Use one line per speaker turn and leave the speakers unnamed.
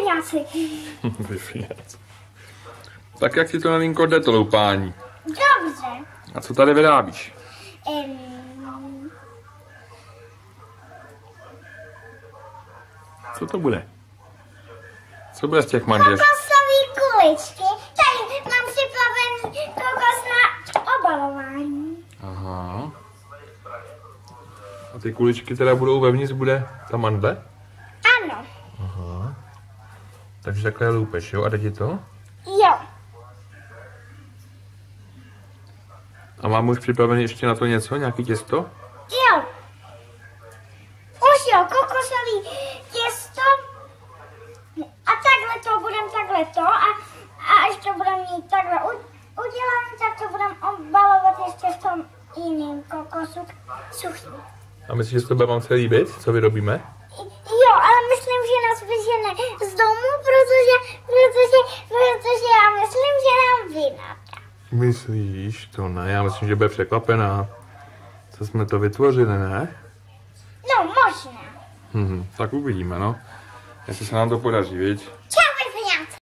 Vyfňáci.
Vyfňáci. Tak jak ti to, Nelinko, jde to loupání?
Dobře.
A co tady vyrábíš? Co to bude? Co bude z těch mandlí?
Kokosové kuličky. Tady mám připravený kokos na obalování.
Aha. A ty kuličky teda budou vevnitř, bude ta mandle?
Ano.
Aha. Takže takhle loupeš, jo? A jde ti to?
Jo.
A mám už připravený ještě na to něco? Nějaký těsto?
Jo. Už jo, kokosový těsto. A takhle to budem takhle to. A až to budem mít takhle udělané, tak to budem obalovat ještě v tom jiným kokosu suchý.
A myslíš, že se to bude vám se líbit, co vyrobíme?
Jo, ale myslím, že nás vyžene z domu, protože já myslím, že nám vynáta.
Myslíš? To ne, já myslím, že bude překvapená. Co jsme to vytvořili, ne?
No, možná.
Tak uvidíme, no. Jestli se nám to podaří, viď?